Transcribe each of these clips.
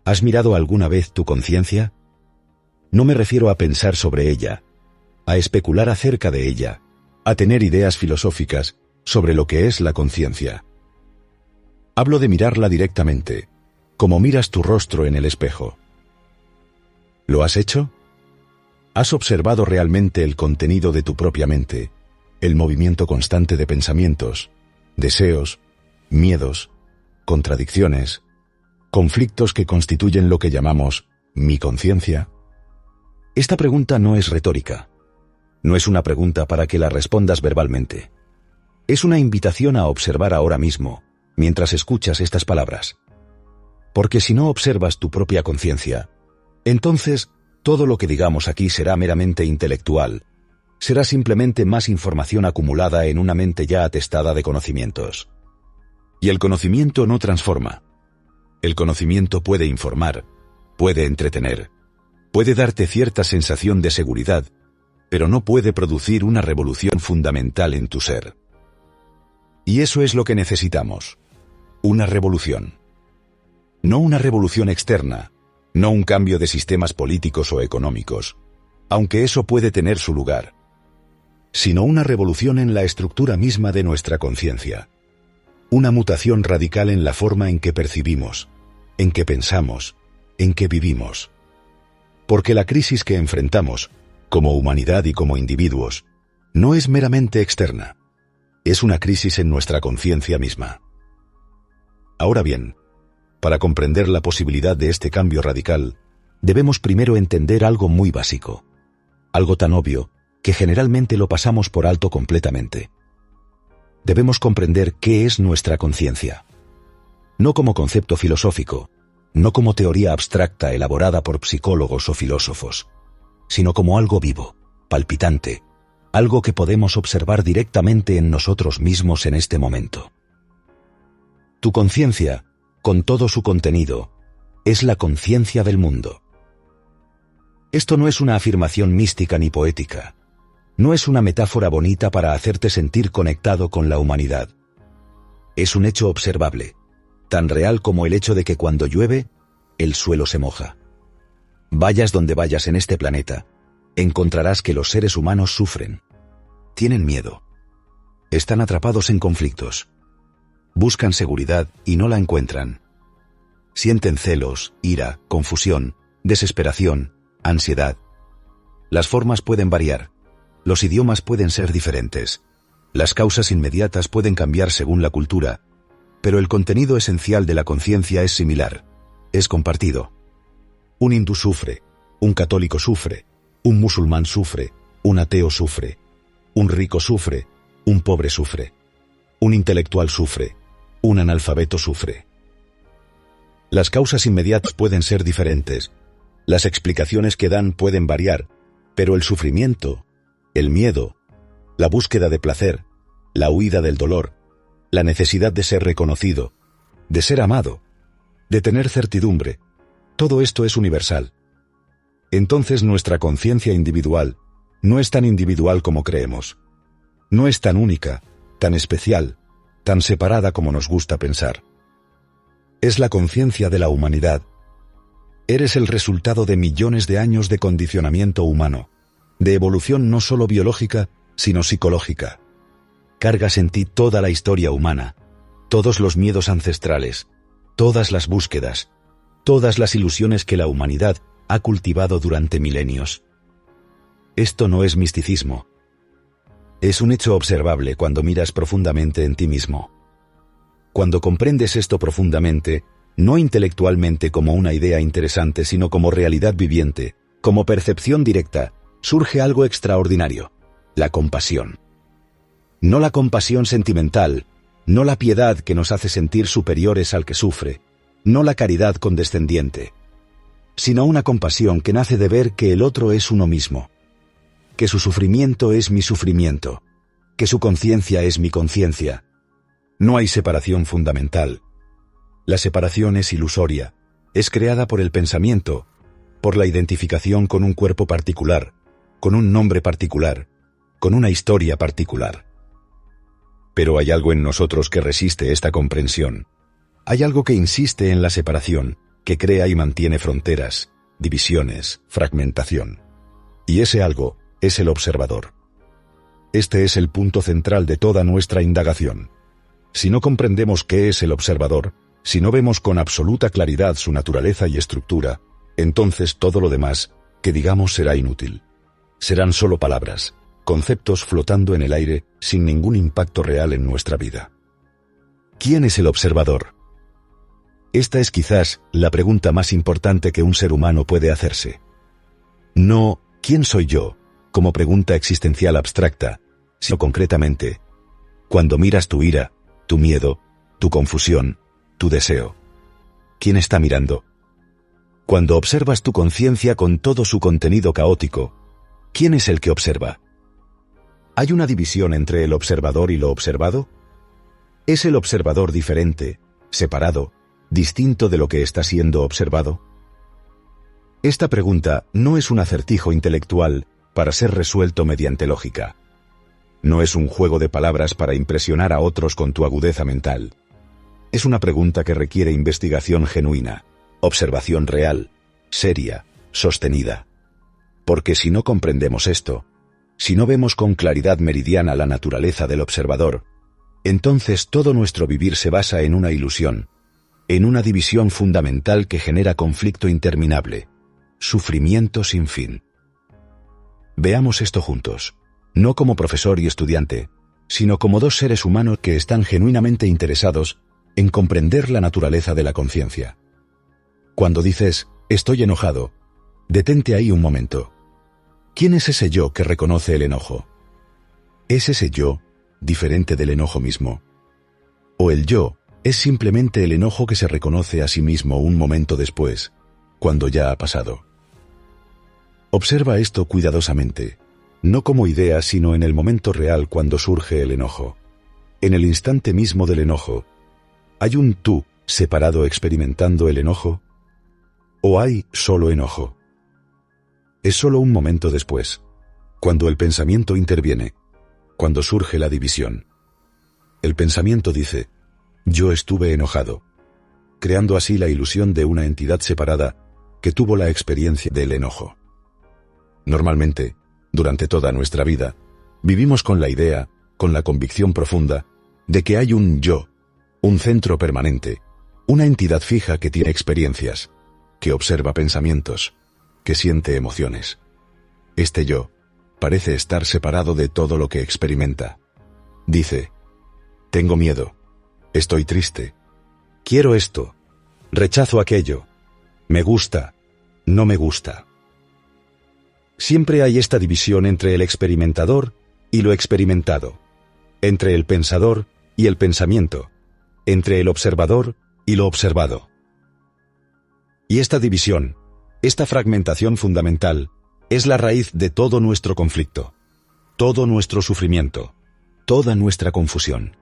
¿Has mirado alguna vez tu conciencia? No me refiero a pensar sobre ella, a especular acerca de ella, a tener ideas filosóficas sobre lo que es la conciencia. Hablo de mirarla directamente, como miras tu rostro en el espejo. ¿Lo has hecho? ¿Has observado realmente el contenido de tu propia mente, el movimiento constante de pensamientos, deseos, miedos, contradicciones, conflictos que constituyen lo que llamamos mi conciencia? Esta pregunta no es retórica. No es una pregunta para que la respondas verbalmente. Es una invitación a observar ahora mismo, mientras escuchas estas palabras. Porque si no observas tu propia conciencia, entonces todo lo que digamos aquí será meramente intelectual, será simplemente más información acumulada en una mente ya atestada de conocimientos. Y el conocimiento no transforma. El conocimiento puede informar, puede entretener, puede darte cierta sensación de seguridad, pero no puede producir una revolución fundamental en tu ser. Y eso es lo que necesitamos. Una revolución. No una revolución externa, no un cambio de sistemas políticos o económicos, aunque eso puede tener su lugar, sino una revolución en la estructura misma de nuestra conciencia. Una mutación radical en la forma en que percibimos, en que pensamos, en que vivimos. Porque la crisis que enfrentamos, como humanidad y como individuos, no es meramente externa. Es una crisis en nuestra conciencia misma. Ahora bien, para comprender la posibilidad de este cambio radical, debemos primero entender algo muy básico, algo tan obvio que generalmente lo pasamos por alto completamente. Debemos comprender qué es nuestra conciencia. No como concepto filosófico, no como teoría abstracta elaborada por psicólogos o filósofos, sino como algo vivo, palpitante, algo que podemos observar directamente en nosotros mismos en este momento. Tu conciencia, con todo su contenido, es la conciencia del mundo. Esto no es una afirmación mística ni poética. No es una metáfora bonita para hacerte sentir conectado con la humanidad. Es un hecho observable, tan real como el hecho de que cuando llueve, el suelo se moja. Vayas donde vayas en este planeta, encontrarás que los seres humanos sufren. Tienen miedo. Están atrapados en conflictos. Buscan seguridad y no la encuentran. Sienten celos, ira, confusión, desesperación, ansiedad. Las formas pueden variar. Los idiomas pueden ser diferentes. Las causas inmediatas pueden cambiar según la cultura, pero el contenido esencial de la conciencia es similar, es compartido. Un hindú sufre, un católico sufre, un musulmán sufre, un ateo sufre, un rico sufre, un pobre sufre, un intelectual sufre, un analfabeto sufre. Las causas inmediatas pueden ser diferentes, las explicaciones que dan pueden variar, pero el sufrimiento, el miedo, la búsqueda de placer, la huida del dolor, la necesidad de ser reconocido, de ser amado, de tener certidumbre, todo esto es universal. Entonces nuestra conciencia individual no es tan individual como creemos. No es tan única, tan especial, tan separada como nos gusta pensar. Es la conciencia de la humanidad. Eres el resultado de millones de años de condicionamiento humano, de evolución no solo biológica, sino psicológica. Cargas en ti toda la historia humana, todos los miedos ancestrales, todas las búsquedas, todas las ilusiones que la humanidad ha cultivado durante milenios. Esto no es misticismo. Es un hecho observable cuando miras profundamente en ti mismo. Cuando comprendes esto profundamente, no intelectualmente como una idea interesante, sino como realidad viviente, como percepción directa, surge algo extraordinario: la compasión. No la compasión sentimental, no la piedad que nos hace sentir superiores al que sufre, no la caridad condescendiente, sino una compasión que nace de ver que el otro es uno mismo, que su sufrimiento es mi sufrimiento, que su conciencia es mi conciencia. No hay separación fundamental. La separación es ilusoria, es creada por el pensamiento, por la identificación con un cuerpo particular, con un nombre particular, con una historia particular. Pero hay algo en nosotros que resiste esta comprensión. Hay algo que insiste en la separación, que crea y mantiene fronteras, divisiones, fragmentación. Y ese algo es el observador. Este es el punto central de toda nuestra indagación. Si no comprendemos qué es el observador, si no vemos con absoluta claridad su naturaleza y estructura, entonces todo lo demás que digamos será inútil. Serán solo palabras, conceptos flotando en el aire sin ningún impacto real en nuestra vida. ¿Quién es el observador? Esta es quizás la pregunta más importante que un ser humano puede hacerse. No, ¿quién soy yo?, como pregunta existencial abstracta, sino concretamente, cuando miras tu ira, tu miedo, tu confusión, tu deseo. ¿Quién está mirando? Cuando observas tu conciencia con todo su contenido caótico, ¿quién es el que observa? ¿Hay una división entre el observador y lo observado? ¿Es el observador diferente, separado, distinto de lo que está siendo observado? Esta pregunta no es un acertijo intelectual para ser resuelto mediante lógica. No es un juego de palabras para impresionar a otros con tu agudeza mental. Es una pregunta que requiere investigación genuina, observación real, seria, sostenida. Porque si no comprendemos esto, si no vemos con claridad meridiana la naturaleza del observador, entonces todo nuestro vivir se basa en una ilusión, en una división fundamental que genera conflicto interminable, sufrimiento sin fin. Veamos esto juntos, no como profesor y estudiante, sino como dos seres humanos que están genuinamente interesados en comprender la naturaleza de la conciencia. Cuando dices, estoy enojado, detente ahí un momento. ¿Quién es ese yo que reconoce el enojo? ¿Es ese yo diferente del enojo mismo? ¿O el yo es simplemente el enojo que se reconoce a sí mismo un momento después, cuando ya ha pasado? Observa esto cuidadosamente, no como idea sino en el momento real cuando surge el enojo. En el instante mismo del enojo, ¿hay un tú separado experimentando el enojo? ¿O hay solo enojo? Es solo un momento después, cuando el pensamiento interviene, cuando surge la división. El pensamiento dice, yo estuve enojado, creando así la ilusión de una entidad separada que tuvo la experiencia del enojo. Normalmente, durante toda nuestra vida, vivimos con la idea, con la convicción profunda, de que hay un yo, un centro permanente, una entidad fija que tiene experiencias, que observa pensamientos, que siente emociones. Este yo parece estar separado de todo lo que experimenta. Dice, tengo miedo, estoy triste, quiero esto, rechazo aquello, me gusta, no me gusta. Siempre hay esta división entre el experimentador y lo experimentado, entre el pensador y el pensamiento, entre el observador y lo observado. Y esta división, esta fragmentación fundamental, es la raíz de todo nuestro conflicto, todo nuestro sufrimiento, toda nuestra confusión.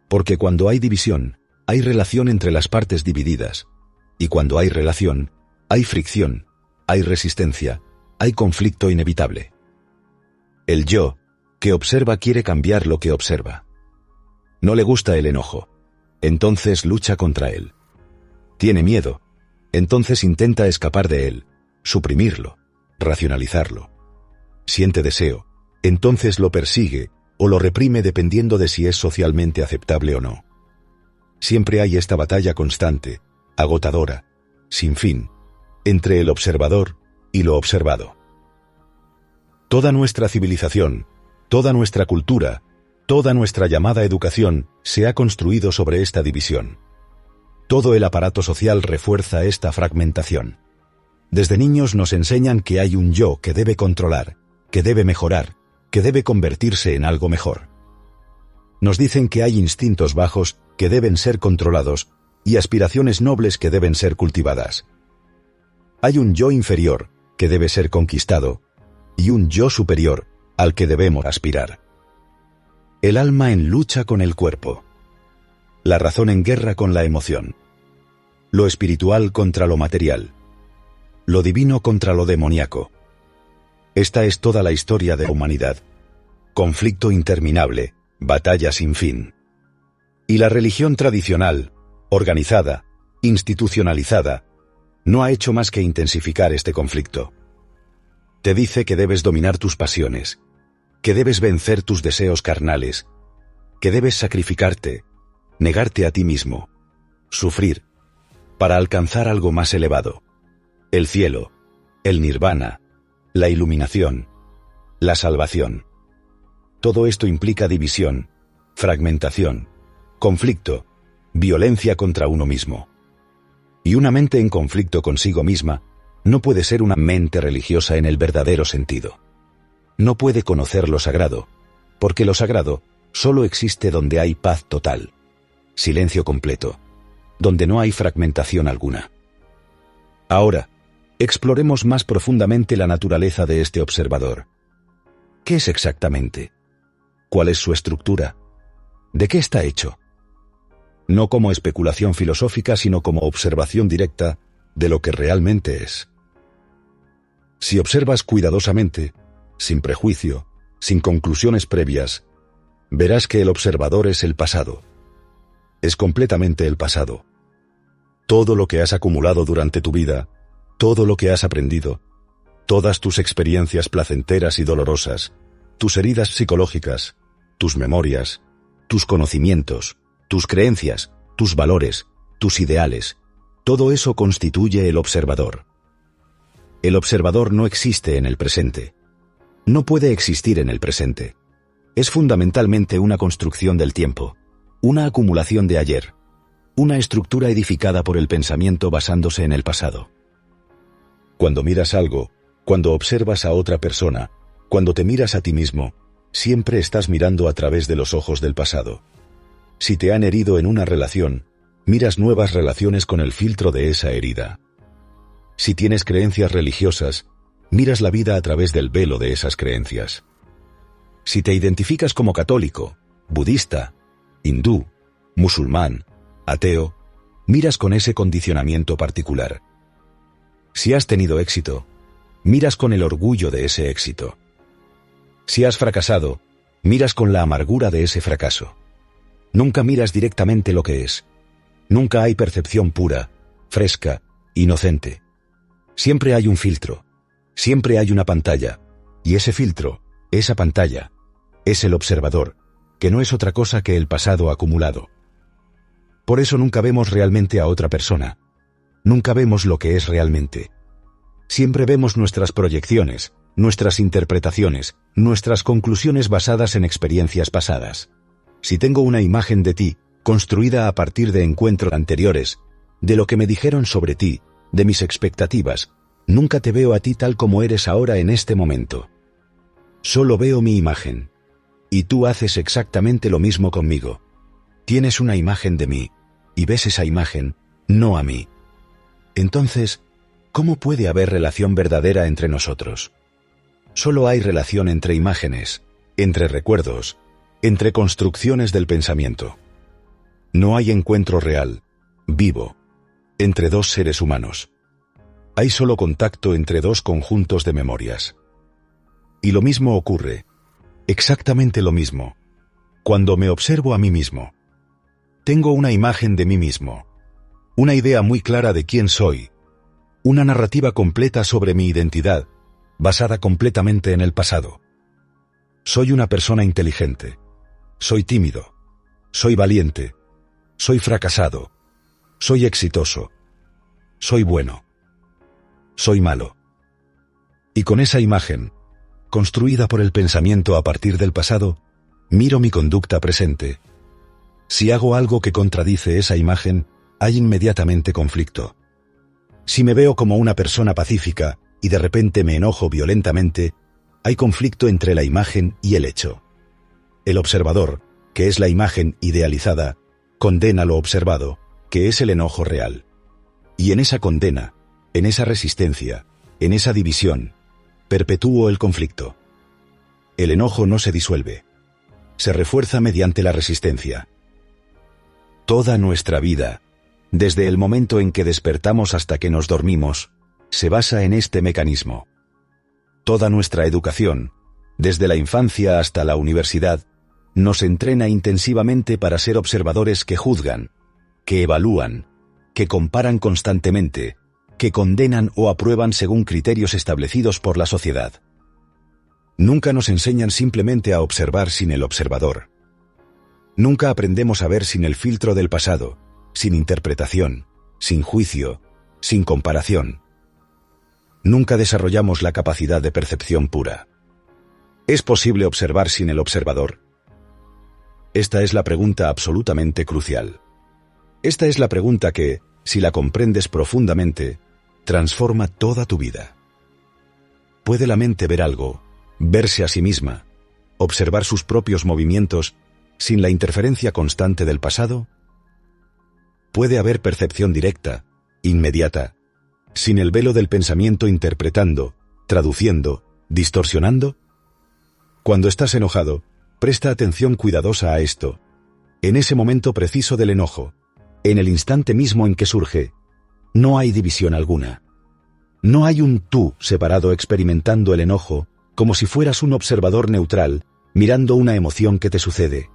Porque cuando hay división, hay relación entre las partes divididas, y cuando hay relación, hay fricción, hay resistencia, hay conflicto inevitable. El yo, que observa, quiere cambiar lo que observa. No le gusta el enojo, entonces lucha contra él. Tiene miedo, entonces intenta escapar de él, suprimirlo, racionalizarlo. Siente deseo, entonces lo persigue o lo reprime dependiendo de si es socialmente aceptable o no. Siempre hay esta batalla constante, agotadora, sin fin, entre el observador y lo observado. Toda nuestra civilización, toda nuestra cultura, toda nuestra llamada educación se ha construido sobre esta división. Todo el aparato social refuerza esta fragmentación. Desde niños nos enseñan que hay un yo que debe controlar, que debe mejorar, que debe convertirse en algo mejor. Nos dicen que hay instintos bajos que deben ser controlados y aspiraciones nobles que deben ser cultivadas. Hay un yo inferior que debe ser conquistado y un yo superior al que debemos aspirar. El alma en lucha con el cuerpo. La razón en guerra con la emoción. Lo espiritual contra lo material. Lo divino contra lo demoníaco. Esta es toda la historia de la humanidad. Conflicto interminable, batalla sin fin. Y la religión tradicional, organizada, institucionalizada, no ha hecho más que intensificar este conflicto. Te dice que debes dominar tus pasiones, que debes vencer tus deseos carnales, que debes sacrificarte, negarte a ti mismo, sufrir, para alcanzar algo más elevado. El cielo, el nirvana, la iluminación, la salvación. Todo esto implica división, fragmentación, conflicto, violencia contra uno mismo. Y una mente en conflicto consigo misma no puede ser una mente religiosa en el verdadero sentido. No puede conocer lo sagrado, porque lo sagrado solo existe donde hay paz total, silencio completo, donde no hay fragmentación alguna. Ahora, exploremos más profundamente la naturaleza de este observador. ¿Qué es exactamente? ¿Cuál es su estructura? ¿De qué está hecho? No como especulación filosófica, sino como observación directa de lo que realmente es. Si observas cuidadosamente, sin prejuicio, sin conclusiones previas, verás que el observador es el pasado. Es completamente el pasado. Todo lo que has acumulado durante tu vida, todo lo que has aprendido, todas tus experiencias placenteras y dolorosas, tus heridas psicológicas, tus memorias, tus conocimientos, tus creencias, tus valores, tus ideales, todo eso constituye el observador. El observador no existe en el presente. No puede existir en el presente. Es fundamentalmente una construcción del tiempo, una acumulación de ayer, una estructura edificada por el pensamiento basándose en el pasado. Cuando miras algo, cuando observas a otra persona, cuando te miras a ti mismo, siempre estás mirando a través de los ojos del pasado. Si te han herido en una relación, miras nuevas relaciones con el filtro de esa herida. Si tienes creencias religiosas, miras la vida a través del velo de esas creencias. Si te identificas como católico, budista, hindú, musulmán, ateo, miras con ese condicionamiento particular. Si has tenido éxito, miras con el orgullo de ese éxito. Si has fracasado, miras con la amargura de ese fracaso. Nunca miras directamente lo que es. Nunca hay percepción pura, fresca, inocente. Siempre hay un filtro. Siempre hay una pantalla. Y ese filtro, esa pantalla, es el observador, que no es otra cosa que el pasado acumulado. Por eso nunca vemos realmente a otra persona. Nunca vemos lo que es realmente. Siempre vemos nuestras proyecciones, nuestras interpretaciones, nuestras conclusiones basadas en experiencias pasadas. Si tengo una imagen de ti, construida a partir de encuentros anteriores, de lo que me dijeron sobre ti, de mis expectativas, nunca te veo a ti tal como eres ahora en este momento. Solo veo mi imagen. Y tú haces exactamente lo mismo conmigo. Tienes una imagen de mí, y ves esa imagen, no a mí. Entonces, ¿cómo puede haber relación verdadera entre nosotros? Solo hay relación entre imágenes, entre recuerdos, entre construcciones del pensamiento. No hay encuentro real, vivo, entre dos seres humanos. Hay solo contacto entre dos conjuntos de memorias. Y lo mismo ocurre, exactamente lo mismo, cuando me observo a mí mismo. Tengo una imagen de mí mismo, una idea muy clara de quién soy, una narrativa completa sobre mi identidad, basada completamente en el pasado. Soy una persona inteligente, soy tímido, soy valiente, soy fracasado, soy exitoso, soy bueno, soy malo. Y con esa imagen, construida por el pensamiento a partir del pasado, miro mi conducta presente. Si hago algo que contradice esa imagen, hay inmediatamente conflicto. Si me veo como una persona pacífica y de repente me enojo violentamente, hay conflicto entre la imagen y el hecho. El observador, que es la imagen idealizada, condena lo observado, que es el enojo real. Y en esa condena, en esa resistencia, en esa división, perpetúo el conflicto. El enojo no se disuelve. Se refuerza mediante la resistencia. Toda nuestra vida, desde el momento en que despertamos hasta que nos dormimos, se basa en este mecanismo. Toda nuestra educación, desde la infancia hasta la universidad, nos entrena intensivamente para ser observadores que juzgan, que evalúan, que comparan constantemente, que condenan o aprueban según criterios establecidos por la sociedad. Nunca nos enseñan simplemente a observar sin el observador. Nunca aprendemos a ver sin el filtro del pasado, sin interpretación, sin juicio, sin comparación. Nunca desarrollamos la capacidad de percepción pura. ¿Es posible observar sin el observador? Esta es la pregunta absolutamente crucial. Esta es la pregunta que, si la comprendes profundamente, transforma toda tu vida. ¿Puede la mente ver algo, verse a sí misma, observar sus propios movimientos sin la interferencia constante del pasado? ¿Puede haber percepción directa, inmediata, sin el velo del pensamiento interpretando, traduciendo, distorsionando? Cuando estás enojado, presta atención cuidadosa a esto. En ese momento preciso del enojo, en el instante mismo en que surge, no hay división alguna. No hay un tú separado experimentando el enojo, como si fueras un observador neutral, mirando una emoción que te sucede.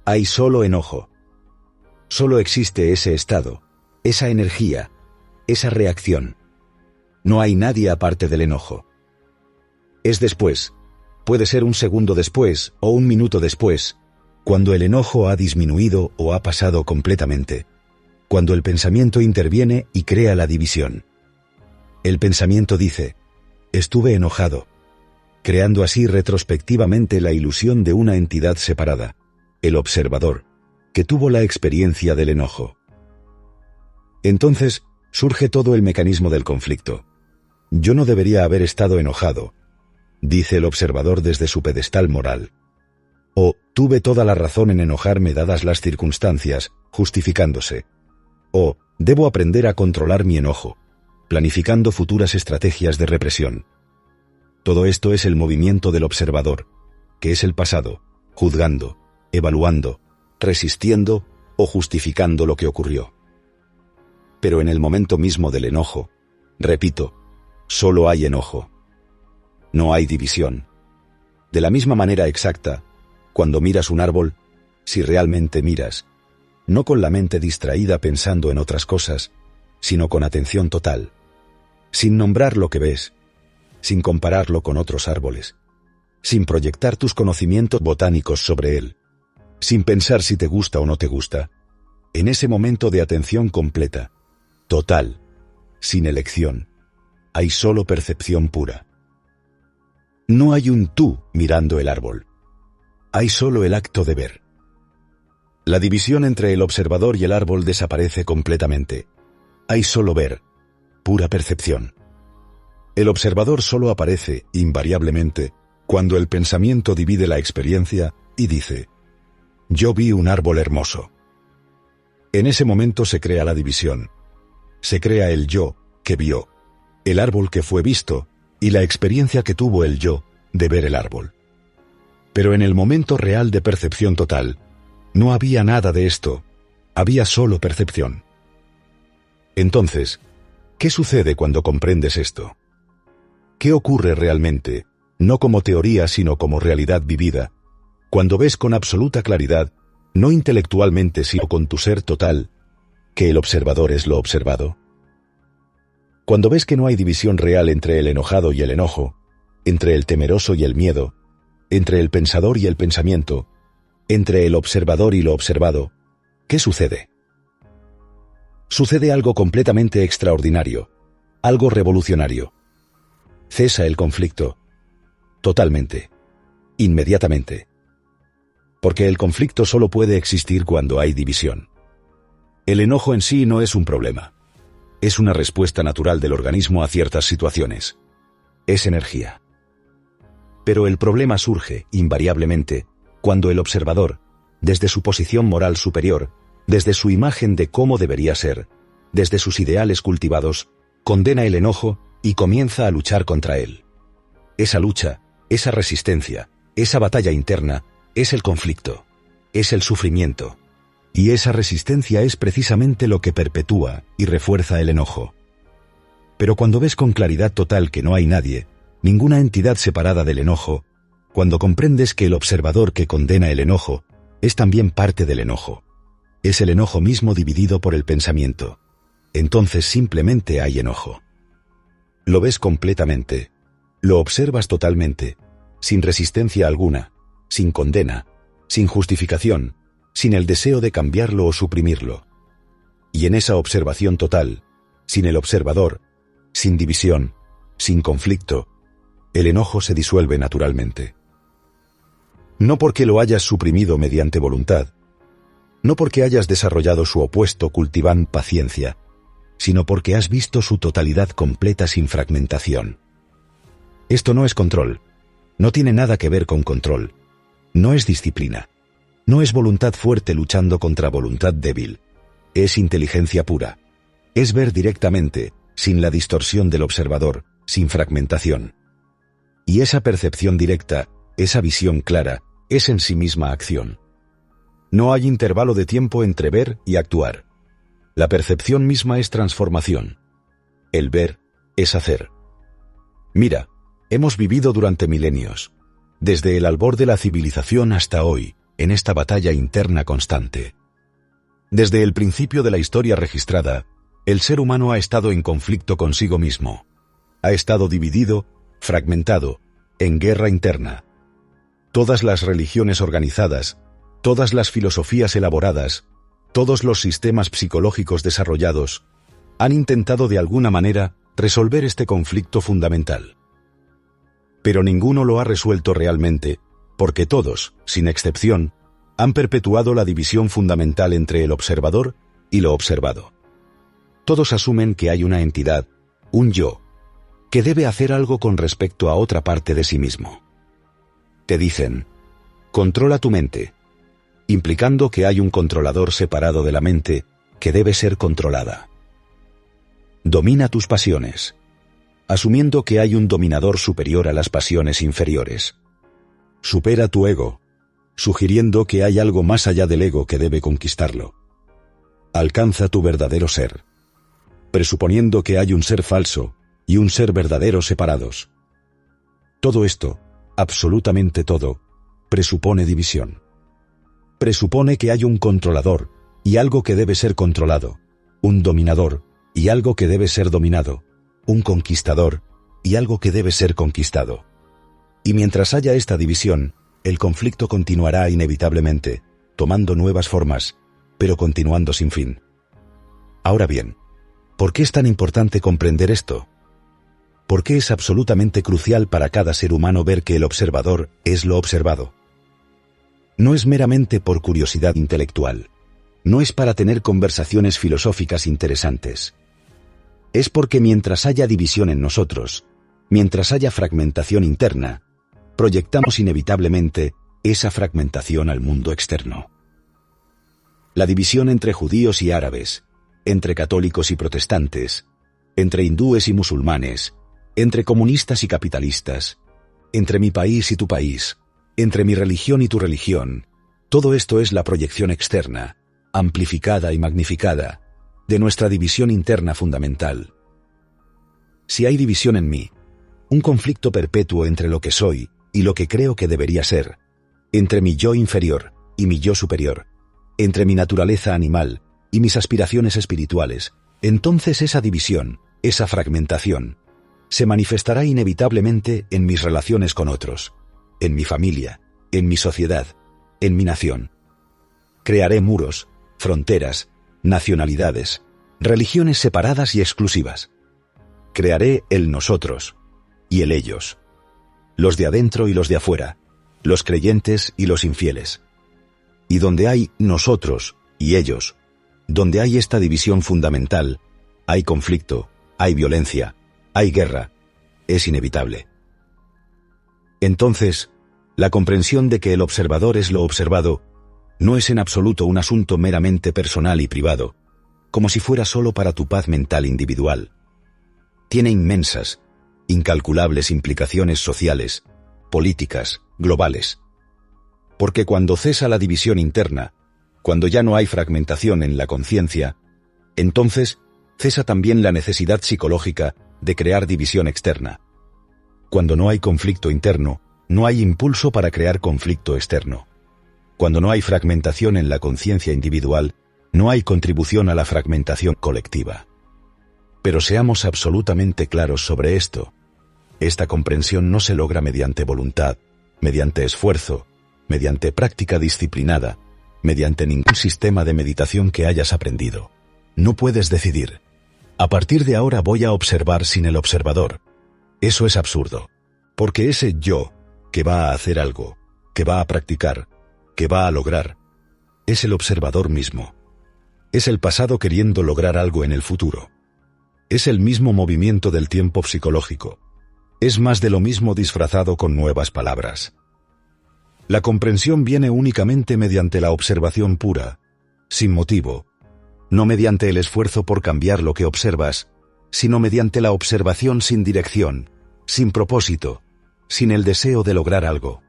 Hay solo enojo. Solo existe ese estado, esa energía, esa reacción. No hay nadie aparte del enojo. Es después, puede ser un segundo después o un minuto después, cuando el enojo ha disminuido o ha pasado completamente, cuando el pensamiento interviene y crea la división. El pensamiento dice, estuve enojado, creando así retrospectivamente la ilusión de una entidad separada, el observador, que tuvo la experiencia del enojo. Entonces, surge todo el mecanismo del conflicto. Yo no debería haber estado enojado, dice el observador desde su pedestal moral. O, tuve toda la razón en enojarme dadas las circunstancias, justificándose. O, debo aprender a controlar mi enojo, planificando futuras estrategias de represión. Todo esto es el movimiento del observador, que es el pasado, juzgando, evaluando, resistiendo o justificando lo que ocurrió. Pero en el momento mismo del enojo, repito, solo hay enojo. No hay división. De la misma manera exacta, cuando miras un árbol, si realmente miras, no con la mente distraída pensando en otras cosas, sino con atención total, sin nombrar lo que ves, sin compararlo con otros árboles, sin proyectar tus conocimientos botánicos sobre él, sin pensar si te gusta o no te gusta, en ese momento de atención completa, total, sin elección, hay solo percepción pura. No hay un tú mirando el árbol. Hay solo el acto de ver. La división entre el observador y el árbol desaparece completamente. Hay solo ver, pura percepción. El observador solo aparece, invariablemente, cuando el pensamiento divide la experiencia y dice, yo vi un árbol hermoso. En ese momento se crea la división. Se crea el yo, que vio, el árbol que fue visto, y la experiencia que tuvo el yo de ver el árbol. Pero en el momento real de percepción total, no había nada de esto, había solo percepción. Entonces, ¿qué sucede cuando comprendes esto? ¿Qué ocurre realmente, no como teoría sino como realidad vivida, cuando ves con absoluta claridad, no intelectualmente sino con tu ser total, que el observador es lo observado? Cuando ves que no hay división real entre el enojado y el enojo, entre el temeroso y el miedo, entre el pensador y el pensamiento, entre el observador y lo observado, ¿qué sucede? Sucede algo completamente extraordinario, algo revolucionario. Cesa el conflicto, totalmente, inmediatamente. Porque el conflicto solo puede existir cuando hay división. El enojo en sí no es un problema. Es una respuesta natural del organismo a ciertas situaciones. Es energía. Pero el problema surge, invariablemente, cuando el observador, desde su posición moral superior, desde su imagen de cómo debería ser, desde sus ideales cultivados, condena el enojo y comienza a luchar contra él. Esa lucha, esa resistencia, esa batalla interna, es el conflicto, es el sufrimiento. Y esa resistencia es precisamente lo que perpetúa y refuerza el enojo. Pero cuando ves con claridad total que no hay nadie, ninguna entidad separada del enojo, cuando comprendes que el observador que condena el enojo es también parte del enojo, es el enojo mismo dividido por el pensamiento, entonces simplemente hay enojo. Lo ves completamente. Lo observas totalmente, sin resistencia alguna, sin condena, sin justificación, sin el deseo de cambiarlo o suprimirlo. Y en esa observación total, sin el observador, sin división, sin conflicto, el enojo se disuelve naturalmente. No porque lo hayas suprimido mediante voluntad, no porque hayas desarrollado su opuesto cultivando paciencia, sino porque has visto su totalidad completa sin fragmentación. Esto no es control, no tiene nada que ver con control, no es disciplina, no es voluntad fuerte luchando contra voluntad débil, es inteligencia pura, es ver directamente, sin la distorsión del observador, sin fragmentación. Y esa percepción directa, esa visión clara, es en sí misma acción. No hay intervalo de tiempo entre ver y actuar. La percepción misma es transformación. El ver es hacer. Mira, hemos vivido durante milenios, desde el albor de la civilización hasta hoy, en esta batalla interna constante. Desde el principio de la historia registrada, el ser humano ha estado en conflicto consigo mismo. Ha estado dividido, fragmentado, en guerra interna. Todas las religiones organizadas, todas las filosofías elaboradas, todos los sistemas psicológicos desarrollados, han intentado de alguna manera resolver este conflicto fundamental. Pero ninguno lo ha resuelto realmente, porque todos, sin excepción, han perpetuado la división fundamental entre el observador y lo observado. Todos asumen que hay una entidad, un yo, que debe hacer algo con respecto a otra parte de sí mismo. Te dicen, controla tu mente, implicando que hay un controlador separado de la mente que debe ser controlada. Domina tus pasiones, asumiendo que hay un dominador superior a las pasiones inferiores. Supera tu ego, sugiriendo que hay algo más allá del ego que debe conquistarlo. Alcanza tu verdadero ser, presuponiendo que hay un ser falso y un ser verdadero separados. Todo esto, absolutamente todo, presupone división. Presupone que hay un controlador y algo que debe ser controlado, un dominador y algo que debe ser dominado, un conquistador y algo que debe ser conquistado. Y mientras haya esta división, el conflicto continuará inevitablemente, tomando nuevas formas, pero continuando sin fin. Ahora bien, ¿por qué es tan importante comprender esto? ¿Por qué es absolutamente crucial para cada ser humano ver que el observador es lo observado? No es meramente por curiosidad intelectual, no es para tener conversaciones filosóficas interesantes. Es porque mientras haya división en nosotros, mientras haya fragmentación interna, proyectamos inevitablemente esa fragmentación al mundo externo. La división entre judíos y árabes, entre católicos y protestantes, entre hindúes y musulmanes, entre comunistas y capitalistas, entre mi país y tu país, entre mi religión y tu religión, todo esto es la proyección externa, amplificada y magnificada, de nuestra división interna fundamental. Si hay división en mí, un conflicto perpetuo entre lo que soy y lo que creo que debería ser, entre mi yo inferior y mi yo superior, entre mi naturaleza animal y mis aspiraciones espirituales, entonces esa división, esa fragmentación, se manifestará inevitablemente en mis relaciones con otros, en mi familia, en mi sociedad, en mi nación. Crearé muros, fronteras, nacionalidades, religiones separadas y exclusivas. Crearé el nosotros y el ellos, los de adentro y los de afuera, los creyentes y los infieles. Y donde hay nosotros y ellos, donde hay esta división fundamental, hay conflicto, hay violencia, hay guerra, es inevitable. Entonces, la comprensión de que el observador es lo observado, no es en absoluto un asunto meramente personal y privado, como si fuera solo para tu paz mental individual. Tiene inmensas, incalculables implicaciones sociales, políticas, globales. Porque cuando cesa la división interna, cuando ya no hay fragmentación en la conciencia, entonces cesa también la necesidad psicológica de crear división externa. Cuando no hay conflicto interno, no hay impulso para crear conflicto externo. Cuando no hay fragmentación en la conciencia individual, no hay contribución a la fragmentación colectiva. Pero seamos absolutamente claros sobre esto. Esta comprensión no se logra mediante voluntad, mediante esfuerzo, mediante práctica disciplinada, mediante ningún sistema de meditación que hayas aprendido. No puedes decidir: a partir de ahora voy a observar sin el observador. Eso es absurdo. Porque ese yo, que va a hacer algo, que va a practicar, que va a lograr, es el observador mismo. Es el pasado queriendo lograr algo en el futuro. Es el mismo movimiento del tiempo psicológico. Es más de lo mismo disfrazado con nuevas palabras. La comprensión viene únicamente mediante la observación pura, sin motivo, no mediante el esfuerzo por cambiar lo que observas, sino mediante la observación sin dirección, sin propósito, sin el deseo de lograr algo.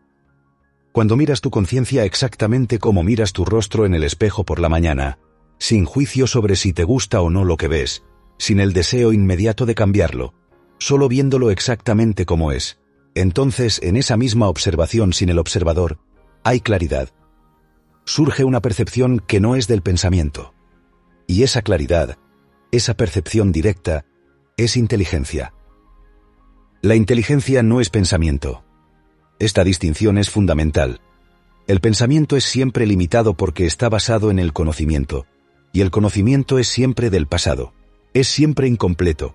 Cuando miras tu conciencia exactamente como miras tu rostro en el espejo por la mañana, sin juicio sobre si te gusta o no lo que ves, sin el deseo inmediato de cambiarlo, solo viéndolo exactamente como es, entonces en esa misma observación sin el observador, hay claridad. Surge una percepción que no es del pensamiento. Y esa claridad, esa percepción directa, es inteligencia. La inteligencia no es pensamiento. Esta distinción es fundamental. El pensamiento es siempre limitado porque está basado en el conocimiento, y el conocimiento es siempre del pasado, es siempre incompleto,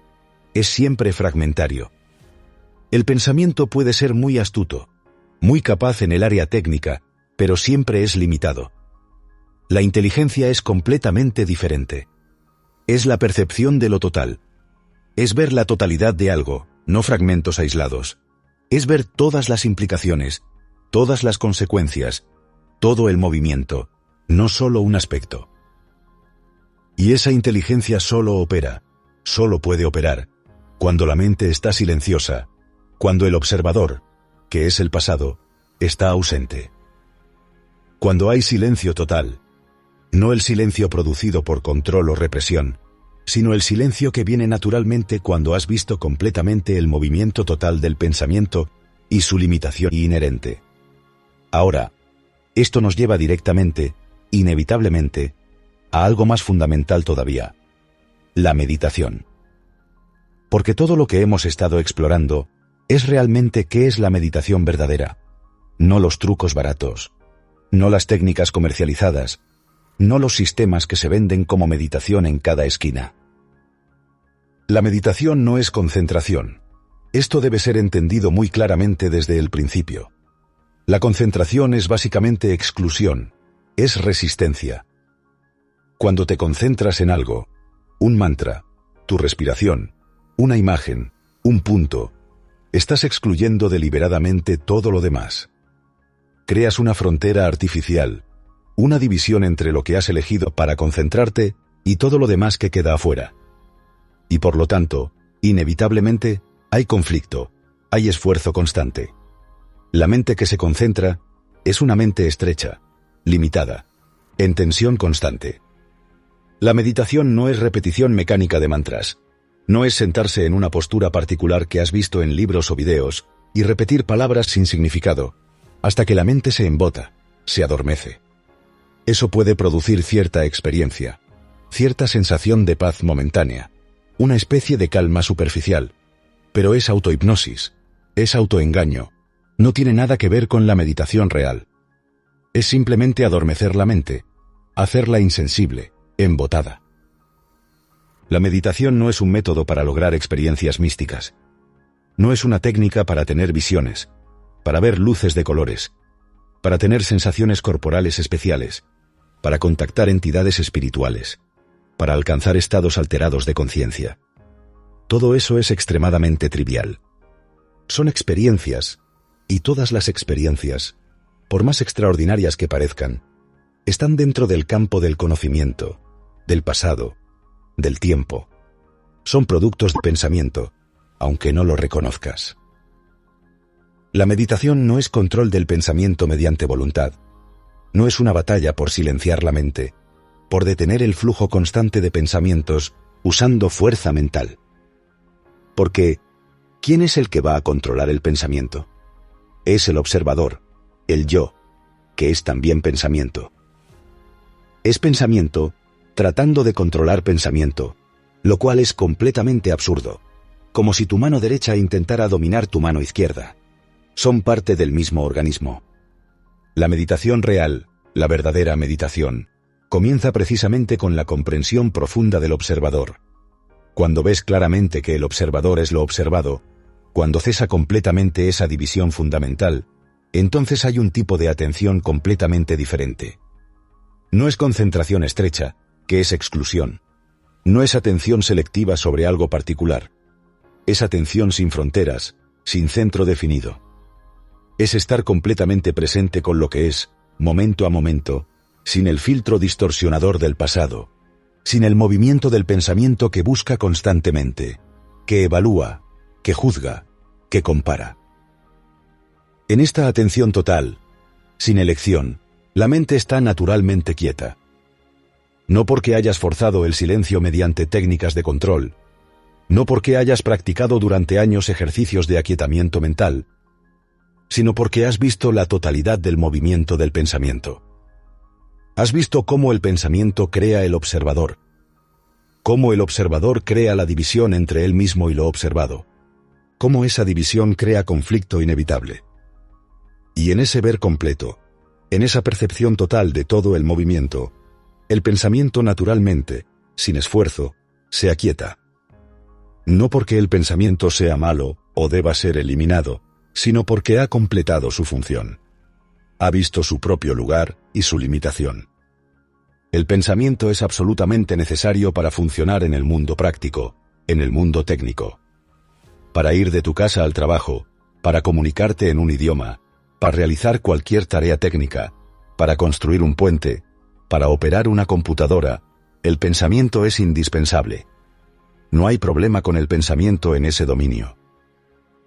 es siempre fragmentario. El pensamiento puede ser muy astuto, muy capaz en el área técnica, pero siempre es limitado. La inteligencia es completamente diferente. Es la percepción de lo total. Es ver la totalidad de algo, no fragmentos aislados. Es ver todas las implicaciones, todas las consecuencias, todo el movimiento, no solo un aspecto. Y esa inteligencia solo puede operar, cuando la mente está silenciosa, cuando el observador, que es el pasado, está ausente. Cuando hay silencio total, no el silencio producido por control o represión, sino el silencio que viene naturalmente cuando has visto completamente el movimiento total del pensamiento y su limitación inherente. Ahora, esto nos lleva directamente, inevitablemente, a algo más fundamental todavía: la meditación. Porque todo lo que hemos estado explorando es realmente qué es la meditación verdadera, no los trucos baratos, no las técnicas comercializadas, no los sistemas que se venden como meditación en cada esquina. La meditación no es concentración. Esto debe ser entendido muy claramente desde el principio. La concentración es básicamente exclusión, es resistencia. Cuando te concentras en algo, un mantra, tu respiración, una imagen, un punto, estás excluyendo deliberadamente todo lo demás. Creas una frontera artificial, una división entre lo que has elegido para concentrarte y todo lo demás que queda afuera. Y por lo tanto, inevitablemente, hay conflicto, hay esfuerzo constante. La mente que se concentra es una mente estrecha, limitada, en tensión constante. La meditación no es repetición mecánica de mantras. No es sentarse en una postura particular que has visto en libros o videos y repetir palabras sin significado, hasta que la mente se embota, se adormece. Eso puede producir cierta experiencia, cierta sensación de paz momentánea, una especie de calma superficial, pero es autohipnosis, es autoengaño, no tiene nada que ver con la meditación real. Es simplemente adormecer la mente, hacerla insensible, embotada. La meditación no es un método para lograr experiencias místicas. No es una técnica para tener visiones, para ver luces de colores, para tener sensaciones corporales especiales, para contactar entidades espirituales, para alcanzar estados alterados de conciencia. Todo eso es extremadamente trivial. Son experiencias, y todas las experiencias, por más extraordinarias que parezcan, están dentro del campo del conocimiento, del pasado, del tiempo. Son productos de pensamiento, aunque no lo reconozcas. La meditación no es control del pensamiento mediante voluntad. No es una batalla por silenciar la mente, por detener el flujo constante de pensamientos usando fuerza mental. Porque, ¿quién es el que va a controlar el pensamiento? Es el observador, el yo, que es también pensamiento. Es pensamiento tratando de controlar pensamiento, lo cual es completamente absurdo, como si tu mano derecha intentara dominar tu mano izquierda. Son parte del mismo organismo. La meditación real, la verdadera meditación, comienza precisamente con la comprensión profunda del observador. Cuando ves claramente que el observador es lo observado, cuando cesa completamente esa división fundamental, entonces hay un tipo de atención completamente diferente. No es concentración estrecha, que es exclusión. No es atención selectiva sobre algo particular. Es atención sin fronteras, sin centro definido. Es estar completamente presente con lo que es, momento a momento, sin el filtro distorsionador del pasado, sin el movimiento del pensamiento que busca constantemente, que evalúa, que juzga, que compara. En esta atención total, sin elección, la mente está naturalmente quieta. No porque hayas forzado el silencio mediante técnicas de control, no porque hayas practicado durante años ejercicios de aquietamiento mental, sino porque has visto la totalidad del movimiento del pensamiento. Has visto cómo el pensamiento crea el observador, cómo el observador crea la división entre él mismo y lo observado, cómo esa división crea conflicto inevitable. Y en ese ver completo, en esa percepción total de todo el movimiento, el pensamiento naturalmente, sin esfuerzo, se aquieta. No porque el pensamiento sea malo o deba ser eliminado, sino porque ha completado su función. Ha visto su propio lugar y su limitación. El pensamiento es absolutamente necesario para funcionar en el mundo práctico, en el mundo técnico. Para ir de tu casa al trabajo, para comunicarte en un idioma, para realizar cualquier tarea técnica, para construir un puente, para operar una computadora, el pensamiento es indispensable. No hay problema con el pensamiento en ese dominio.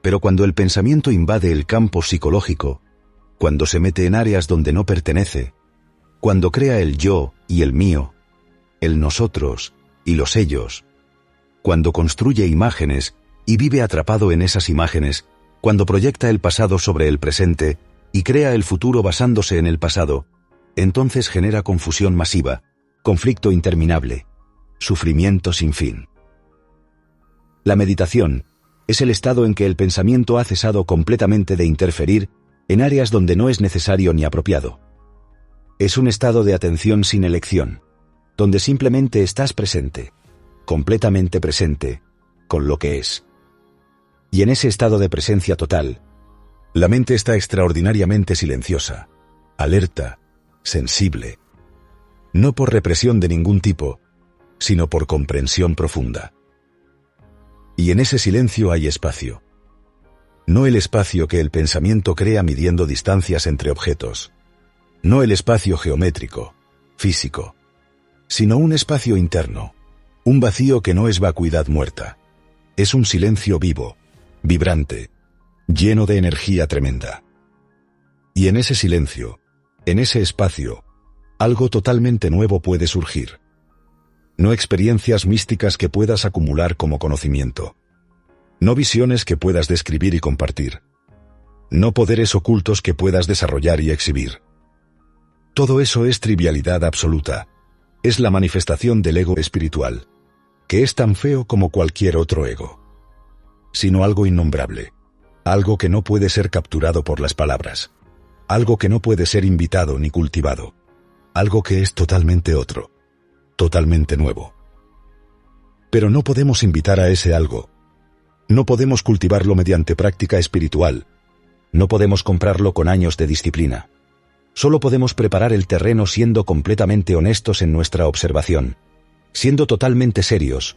Pero cuando el pensamiento invade el campo psicológico, cuando se mete en áreas donde no pertenece, cuando crea el yo y el mío, el nosotros y los ellos, cuando construye imágenes y vive atrapado en esas imágenes, cuando proyecta el pasado sobre el presente y crea el futuro basándose en el pasado, entonces genera confusión masiva, conflicto interminable, sufrimiento sin fin. La meditación es el estado en que el pensamiento ha cesado completamente de interferir en áreas donde no es necesario ni apropiado. Es un estado de atención sin elección, donde simplemente estás presente, completamente presente, con lo que es. Y en ese estado de presencia total, la mente está extraordinariamente silenciosa, alerta, sensible, no por represión de ningún tipo, sino por comprensión profunda. Y en ese silencio hay espacio. No el espacio que el pensamiento crea midiendo distancias entre objetos. No el espacio geométrico, físico, sino un espacio interno, un vacío que no es vacuidad muerta. Es un silencio vivo, vibrante, lleno de energía tremenda. Y en ese silencio, en ese espacio, algo totalmente nuevo puede surgir. No experiencias místicas que puedas acumular como conocimiento. No visiones que puedas describir y compartir. No poderes ocultos que puedas desarrollar y exhibir. Todo eso es trivialidad absoluta. Es la manifestación del ego espiritual, que es tan feo como cualquier otro ego. Sino algo innombrable. Algo que no puede ser capturado por las palabras. Algo que no puede ser invitado ni cultivado. Algo que es totalmente otro. Totalmente nuevo. Pero no podemos invitar a ese algo. No podemos cultivarlo mediante práctica espiritual. No podemos comprarlo con años de disciplina. Solo podemos preparar el terreno siendo completamente honestos en nuestra observación, siendo totalmente serios,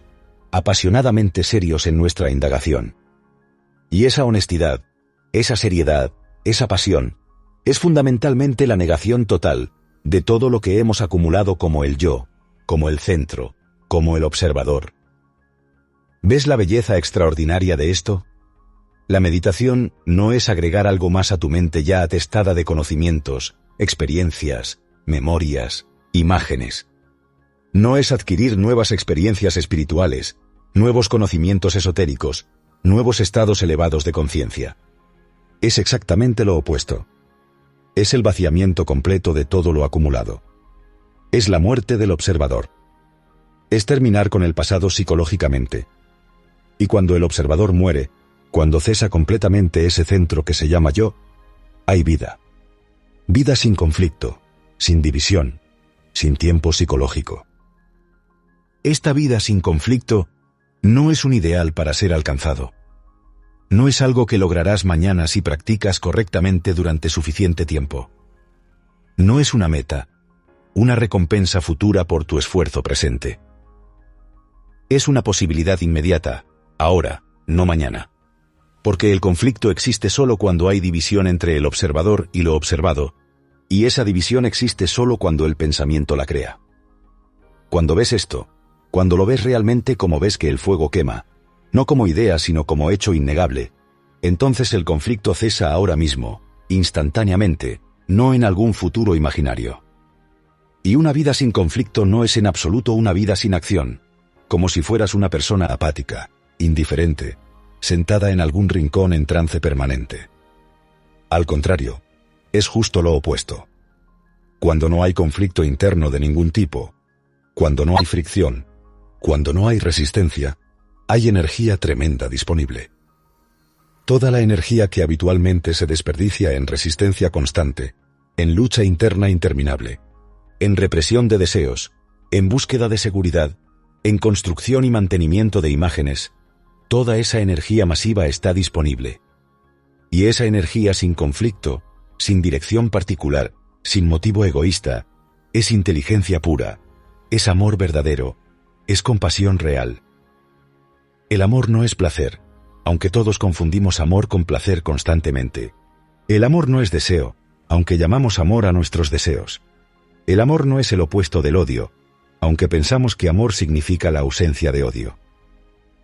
apasionadamente serios en nuestra indagación. Y esa honestidad, esa seriedad, esa pasión, es fundamentalmente la negación total de todo lo que hemos acumulado como el yo, como el centro, como el observador. ¿Ves la belleza extraordinaria de esto? La meditación no es agregar algo más a tu mente ya atestada de conocimientos, experiencias, memorias, imágenes. No es adquirir nuevas experiencias espirituales, nuevos conocimientos esotéricos, nuevos estados elevados de conciencia. Es exactamente lo opuesto. Es el vaciamiento completo de todo lo acumulado. Es la muerte del observador. es terminar con el pasado psicológicamente. Y cuando el observador muere, cuando cesa completamente ese centro que se llama yo, hay vida. Vida sin conflicto, sin división, sin tiempo psicológico. Esta vida sin conflicto no es un ideal para ser alcanzado. No es algo que lograrás mañana si practicas correctamente durante suficiente tiempo. No es una meta, una recompensa futura por tu esfuerzo presente. Es una posibilidad inmediata, ahora, no mañana. Porque el conflicto existe solo cuando hay división entre el observador y lo observado, y esa división existe solo cuando el pensamiento la crea. Cuando ves esto, cuando lo ves realmente como ves que el fuego quema, no como idea sino como hecho innegable, entonces el conflicto cesa ahora mismo, instantáneamente, no en algún futuro imaginario. Y una vida sin conflicto no es en absoluto una vida sin acción, como si fueras una persona apática, indiferente, sentada en algún rincón en trance permanente. Al contrario, es justo lo opuesto. Cuando no hay conflicto interno de ningún tipo, cuando no hay fricción, cuando no hay resistencia, hay energía tremenda disponible. Toda la energía que habitualmente se desperdicia en resistencia constante, en lucha interna interminable, en represión de deseos, en búsqueda de seguridad, en construcción y mantenimiento de imágenes, toda esa energía masiva está disponible. Y esa energía sin conflicto, sin dirección particular, sin motivo egoísta, es inteligencia pura, es amor verdadero, es compasión real. El amor no es placer, aunque todos confundimos amor con placer constantemente. El amor no es deseo, aunque llamamos amor a nuestros deseos. El amor no es el opuesto del odio, aunque pensamos que amor significa la ausencia de odio.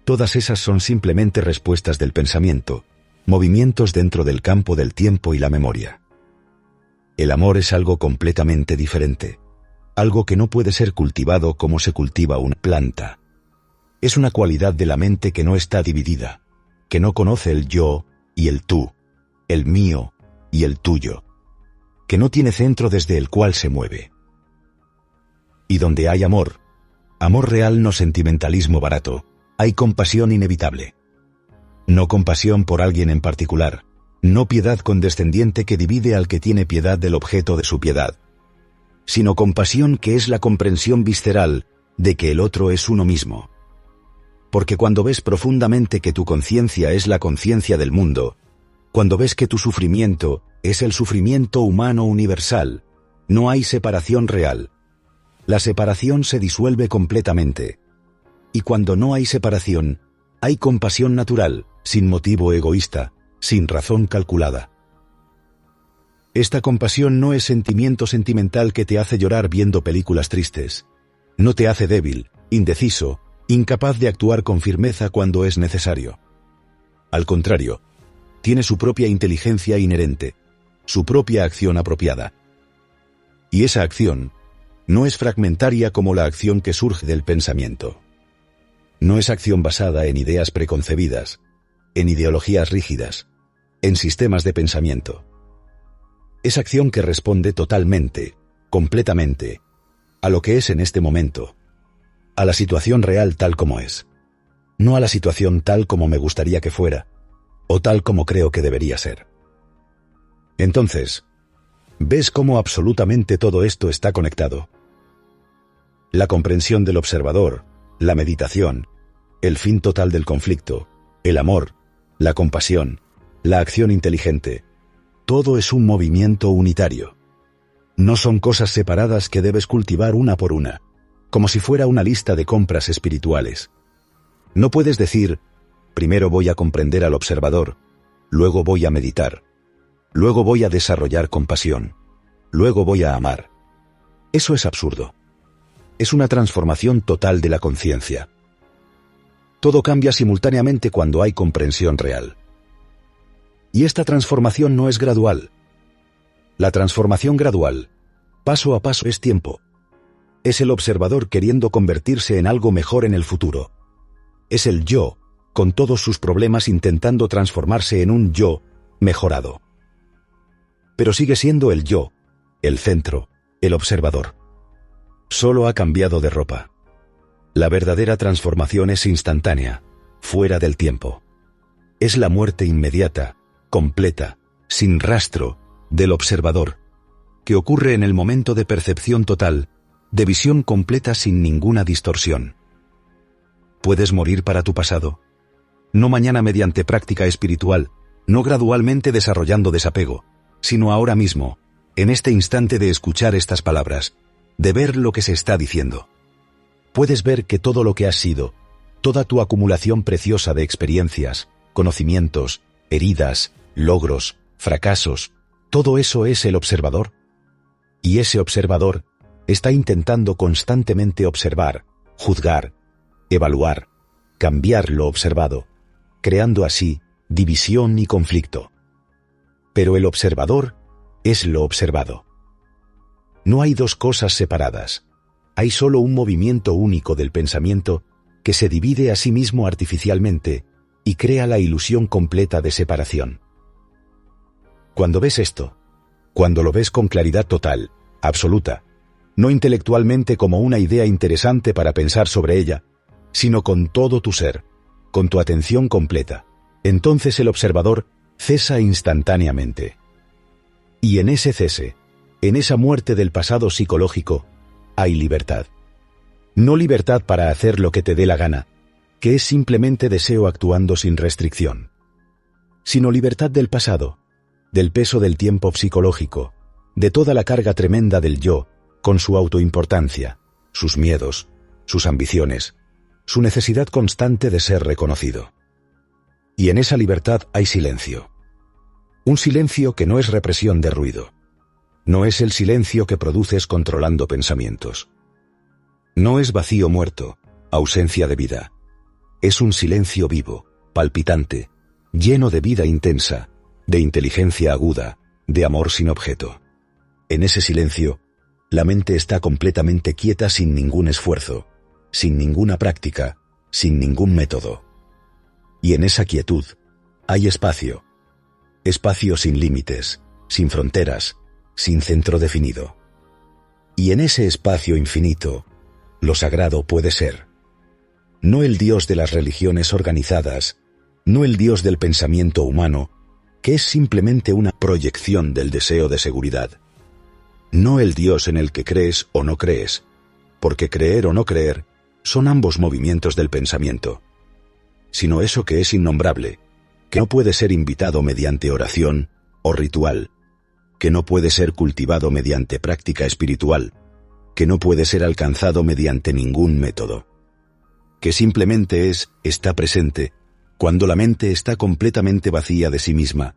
Todas esas son simplemente respuestas del pensamiento, movimientos dentro del campo del tiempo y la memoria. El amor es algo completamente diferente, algo que no puede ser cultivado como se cultiva una planta. Es una cualidad de la mente que no está dividida, que no conoce el yo y el tú, el mío y el tuyo, que no tiene centro desde el cual se mueve. Y donde hay amor, amor real, no sentimentalismo barato, hay compasión inevitable. No compasión por alguien en particular, no piedad condescendiente que divide al que tiene piedad del objeto de su piedad, sino compasión que es la comprensión visceral de que el otro es uno mismo. Porque cuando ves profundamente que tu conciencia es la conciencia del mundo, cuando ves que tu sufrimiento es el sufrimiento humano universal, no hay separación real. La separación se disuelve completamente. Y cuando no hay separación, hay compasión natural, sin motivo egoísta, sin razón calculada. Esta compasión no es sentimiento sentimental que te hace llorar viendo películas tristes. No te hace débil, indeciso, incapaz de actuar con firmeza cuando es necesario. Al contrario, tiene su propia inteligencia inherente, su propia acción apropiada. Y esa acción no es fragmentaria como la acción que surge del pensamiento. No es acción basada en ideas preconcebidas, en ideologías rígidas, en sistemas de pensamiento. Es acción que responde totalmente, completamente, a lo que es en este momento, a la situación real tal como es, no a la situación tal como me gustaría que fuera, o tal como creo que debería ser. Entonces, ¿ves cómo absolutamente todo esto está conectado? La comprensión del observador, la meditación, el fin total del conflicto, el amor, la compasión, la acción inteligente, todo es un movimiento unitario. No son cosas separadas que debes cultivar una por una, como si fuera una lista de compras espirituales. No puedes decir, primero voy a comprender al observador, luego voy a meditar, luego voy a desarrollar compasión, luego voy a amar. Eso es absurdo. Es una transformación total de la conciencia. Todo cambia simultáneamente cuando hay comprensión real. Y esta transformación no es gradual. La transformación gradual, paso a paso, es tiempo. Es el observador queriendo convertirse en algo mejor en el futuro. Es el yo, con todos sus problemas, intentando transformarse en un yo mejorado. Pero sigue siendo el yo, el centro, el observador. Solo ha cambiado de ropa. La verdadera transformación es instantánea, fuera del tiempo. Es la muerte inmediata, completa, sin rastro, del observador, que ocurre en el momento de percepción total, de visión completa sin ninguna distorsión. Puedes morir para tu pasado. No mañana mediante práctica espiritual, no gradualmente desarrollando desapego, sino ahora mismo, en este instante de escuchar estas palabras, de ver lo que se está diciendo. Puedes ver que todo lo que has sido, toda tu acumulación preciosa de experiencias, conocimientos, heridas, logros, fracasos, todo eso es el observador. Y ese observador está intentando constantemente observar, juzgar, evaluar, cambiar lo observado, creando así división y conflicto. Pero el observador es lo observado. No hay dos cosas separadas. Hay solo un movimiento único del pensamiento que se divide a sí mismo artificialmente y crea la ilusión completa de separación. Cuando ves esto, cuando lo ves con claridad total, absoluta, no intelectualmente como una idea interesante para pensar sobre ella, sino con todo tu ser, con tu atención completa, entonces el observador cesa instantáneamente. Y en ese cese, en esa muerte del pasado psicológico, hay libertad. No libertad para hacer lo que te dé la gana, que es simplemente deseo actuando sin restricción, sino libertad del pasado, del peso del tiempo psicológico, de toda la carga tremenda del yo, con su autoimportancia, sus miedos, sus ambiciones, su necesidad constante de ser reconocido. Y en esa libertad hay silencio. Un silencio que no es represión de ruido. No es el silencio que produces controlando pensamientos. No es vacío muerto, ausencia de vida. Es un silencio vivo, palpitante, lleno de vida intensa, de inteligencia aguda, de amor sin objeto. En ese silencio, la mente está completamente quieta sin ningún esfuerzo, sin ninguna práctica, sin ningún método. Y en esa quietud hay espacio. Espacio sin límites, sin fronteras, sin centro definido. Y en ese espacio infinito, lo sagrado puede ser. No el Dios de las religiones organizadas, no el Dios del pensamiento humano, que es simplemente una proyección del deseo de seguridad. No el Dios en el que crees o no crees, porque creer o no creer son ambos movimientos del pensamiento, sino eso que es innombrable, que no puede ser invitado mediante oración o ritual, que no puede ser cultivado mediante práctica espiritual, que no puede ser alcanzado mediante ningún método, que simplemente está presente cuando la mente está completamente vacía de sí misma,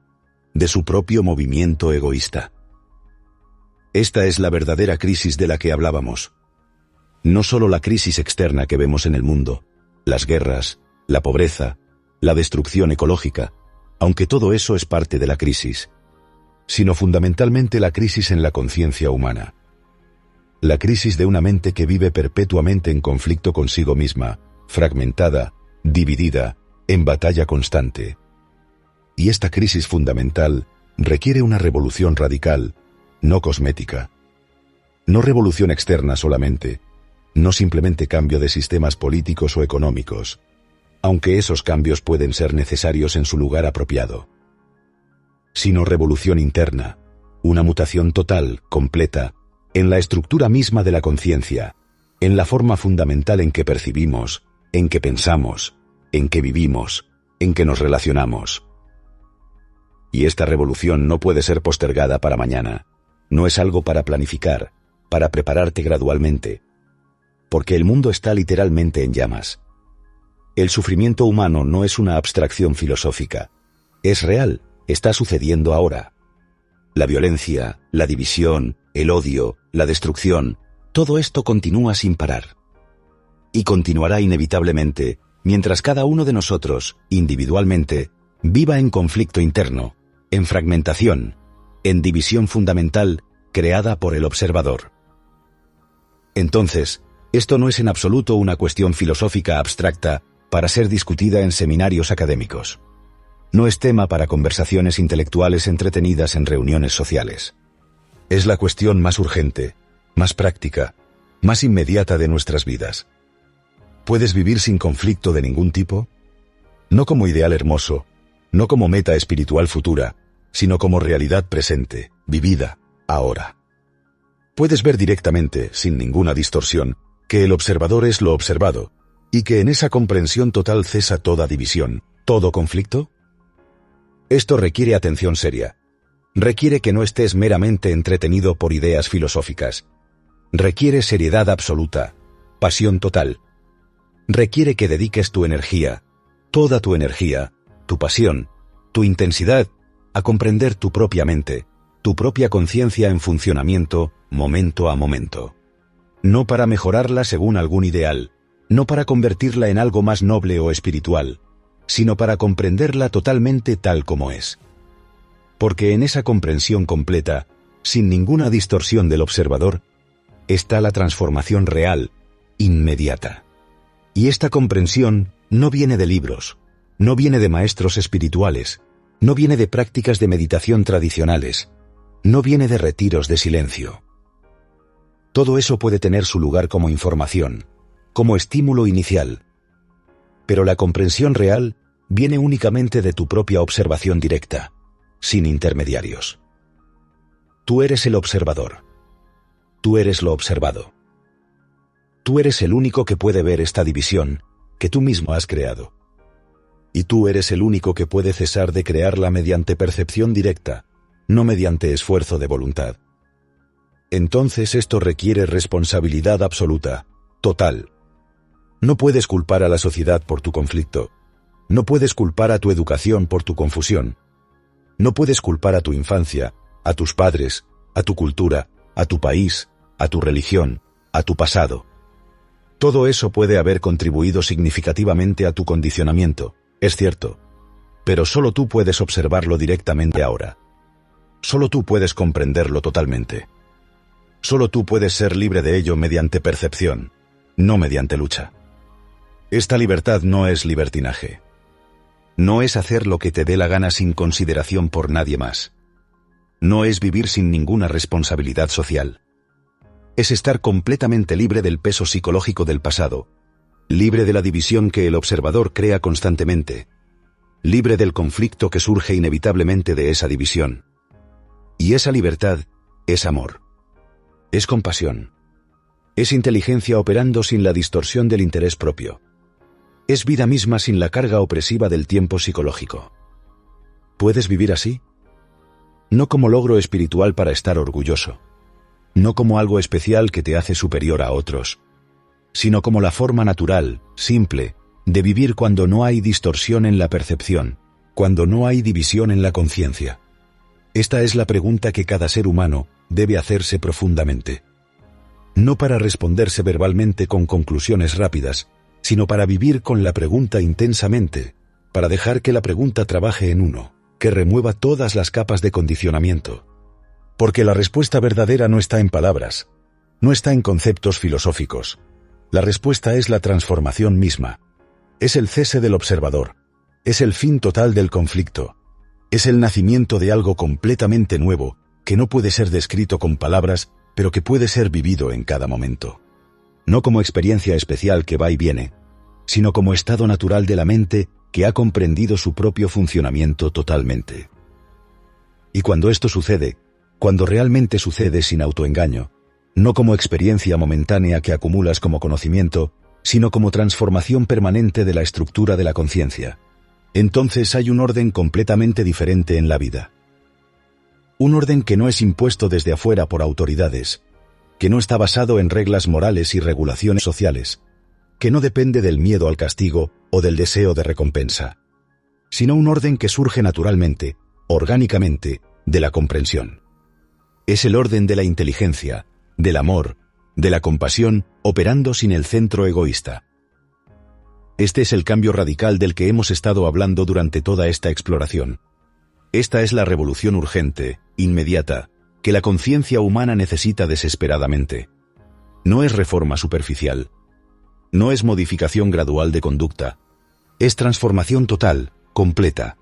de su propio movimiento egoísta. Esta es la verdadera crisis de la que hablábamos. No solo la crisis externa que vemos en el mundo, las guerras, la pobreza, la destrucción ecológica, aunque todo eso es parte de la crisis, sino fundamentalmente la crisis en la conciencia humana. La crisis de una mente que vive perpetuamente en conflicto consigo misma, fragmentada, dividida, en batalla constante. Y esta crisis fundamental requiere una revolución radical, no cosmética. No revolución externa solamente, no simplemente cambio de sistemas políticos o económicos, aunque esos cambios pueden ser necesarios en su lugar apropiado, sino revolución interna, una mutación total, completa, en la estructura misma de la conciencia, en la forma fundamental en que percibimos, en que pensamos, en que vivimos, en que nos relacionamos. Y esta revolución no puede ser postergada para mañana, no es algo para planificar, para prepararte gradualmente, porque el mundo está literalmente en llamas. El sufrimiento humano no es una abstracción filosófica, es real, está sucediendo ahora. La violencia, la división, el odio, la destrucción, todo esto continúa sin parar. Y continuará inevitablemente, mientras cada uno de nosotros, individualmente, viva en conflicto interno, en fragmentación, en división fundamental creada por el observador. Entonces, esto no es en absoluto una cuestión filosófica abstracta para ser discutida en seminarios académicos. No es tema para conversaciones intelectuales entretenidas en reuniones sociales. Es la cuestión más urgente, más práctica, más inmediata de nuestras vidas. ¿Puedes vivir sin conflicto de ningún tipo? No como ideal hermoso, no como meta espiritual futura, sino como realidad presente, vivida, ahora. Puedes ver directamente, sin ninguna distorsión, que el observador es lo observado, y que en esa comprensión total cesa toda división, todo conflicto. Esto requiere atención seria. Requiere que no estés meramente entretenido por ideas filosóficas. Requiere seriedad absoluta, pasión total. Requiere que dediques tu energía, toda tu energía, tu pasión, tu intensidad, a comprender tu propia mente, tu propia conciencia en funcionamiento, momento a momento. No para mejorarla según algún ideal, no para convertirla en algo más noble o espiritual, sino para comprenderla totalmente tal como es. Porque en esa comprensión completa, sin ninguna distorsión del observador, está la transformación real, inmediata. Y esta comprensión no viene de libros, no viene de maestros espirituales, no viene de prácticas de meditación tradicionales, no viene de retiros de silencio. Todo eso puede tener su lugar como información, como estímulo inicial. Pero la comprensión real viene únicamente de tu propia observación directa, sin intermediarios. Tú eres el observador. Tú eres lo observado. Tú eres el único que puede ver esta división que tú mismo has creado. Y tú eres el único que puede cesar de crearla mediante percepción directa, no mediante esfuerzo de voluntad. Entonces esto requiere responsabilidad absoluta, total. No puedes culpar a la sociedad por tu conflicto. No puedes culpar a tu educación por tu confusión. No puedes culpar a tu infancia, a tus padres, a tu cultura, a tu país, a tu religión, a tu pasado. Todo eso puede haber contribuido significativamente a tu condicionamiento, es cierto. Pero solo tú puedes observarlo directamente ahora. Solo tú puedes comprenderlo totalmente. Solo tú puedes ser libre de ello mediante percepción, no mediante lucha. Esta libertad no es libertinaje. No es hacer lo que te dé la gana sin consideración por nadie más. No es vivir sin ninguna responsabilidad social. Es estar completamente libre del peso psicológico del pasado, libre de la división que el observador crea constantemente, libre del conflicto que surge inevitablemente de esa división. Y esa libertad es amor. Es compasión. Es inteligencia operando sin la distorsión del interés propio. Es vida misma sin la carga opresiva del tiempo psicológico. ¿Puedes vivir así? No como logro espiritual para estar orgulloso. No como algo especial que te hace superior a otros, sino como la forma natural, simple, de vivir cuando no hay distorsión en la percepción, cuando no hay división en la conciencia. Esta es la pregunta que cada ser humano debe hacerse profundamente. No para responderse verbalmente con conclusiones rápidas, sino para vivir con la pregunta intensamente, para dejar que la pregunta trabaje en uno, que remueva todas las capas de condicionamiento. Porque la respuesta verdadera no está en palabras, no está en conceptos filosóficos. La respuesta es la transformación misma. Es el cese del observador. Es el fin total del conflicto. Es el nacimiento de algo completamente nuevo, que no puede ser descrito con palabras, pero que puede ser vivido en cada momento. No como experiencia especial que va y viene, sino como estado natural de la mente que ha comprendido su propio funcionamiento totalmente. Y cuando esto sucede, cuando realmente sucede sin autoengaño, no como experiencia momentánea que acumulas como conocimiento, sino como transformación permanente de la estructura de la conciencia, entonces hay un orden completamente diferente en la vida. Un orden que no es impuesto desde afuera por autoridades, que no está basado en reglas morales y regulaciones sociales, que no depende del miedo al castigo o del deseo de recompensa, sino un orden que surge naturalmente, orgánicamente, de la comprensión. Es el orden de la inteligencia, del amor, de la compasión, operando sin el centro egoísta. Este es el cambio radical del que hemos estado hablando durante toda esta exploración. Esta es la revolución urgente, inmediata, que la conciencia humana necesita desesperadamente. No es reforma superficial. No es modificación gradual de conducta. Es transformación total, completa.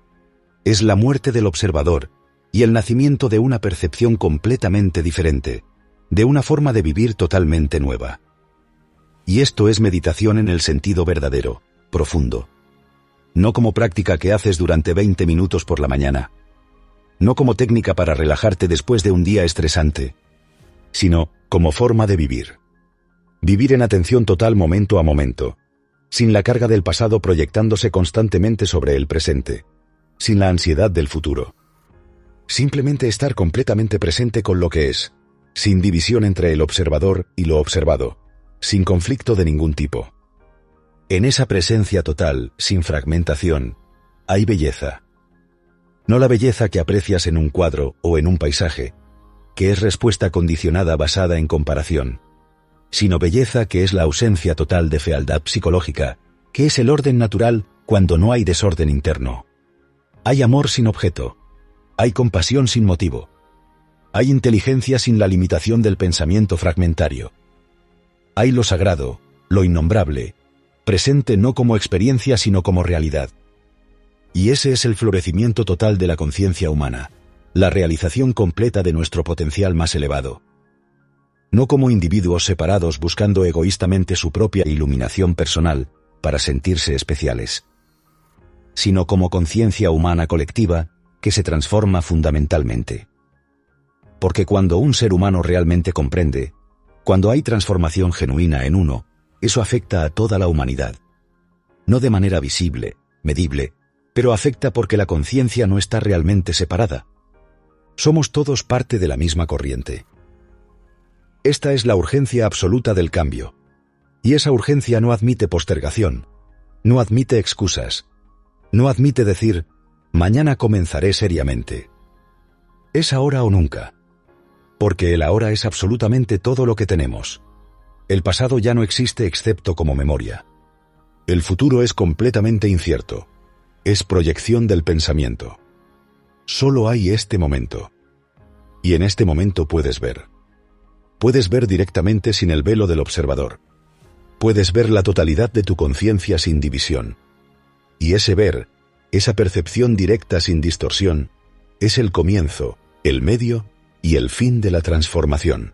Es la muerte del observador y el nacimiento de una percepción completamente diferente, de una forma de vivir totalmente nueva. Y esto es meditación en el sentido verdadero, profundo. No como práctica que haces durante 20 minutos por la mañana. No como técnica para relajarte después de un día estresante, sino como forma de vivir. Vivir en atención total momento a momento, sin la carga del pasado proyectándose constantemente sobre el presente, sin la ansiedad del futuro. Simplemente estar completamente presente con lo que es, sin división entre el observador y lo observado, sin conflicto de ningún tipo. En esa presencia total, sin fragmentación, hay belleza. No la belleza que aprecias en un cuadro o en un paisaje, que es respuesta condicionada basada en comparación, sino belleza que es la ausencia total de fealdad psicológica, que es el orden natural cuando no hay desorden interno. Hay amor sin objeto, hay compasión sin motivo, hay inteligencia sin la limitación del pensamiento fragmentario. Hay lo sagrado, lo innombrable, presente no como experiencia sino como realidad. Y ese es el florecimiento total de la conciencia humana, la realización completa de nuestro potencial más elevado. No como individuos separados buscando egoístamente su propia iluminación personal para sentirse especiales, sino como conciencia humana colectiva que se transforma fundamentalmente. Porque cuando un ser humano realmente comprende, cuando hay transformación genuina en uno, eso afecta a toda la humanidad. No de manera visible, medible, pero afecta porque la conciencia no está realmente separada. Somos todos parte de la misma corriente. Esta es la urgencia absoluta del cambio. Y esa urgencia no admite postergación, no admite excusas, no admite decir, mañana comenzaré seriamente. Es ahora o nunca. Porque el ahora es absolutamente todo lo que tenemos. El pasado ya no existe excepto como memoria. El futuro es completamente incierto. Es proyección del pensamiento. Solo hay este momento. Y en este momento puedes ver. Puedes ver directamente sin el velo del observador. Puedes ver la totalidad de tu conciencia sin división. Y ese ver, esa percepción directa sin distorsión, es el comienzo, el medio y el fin de la transformación.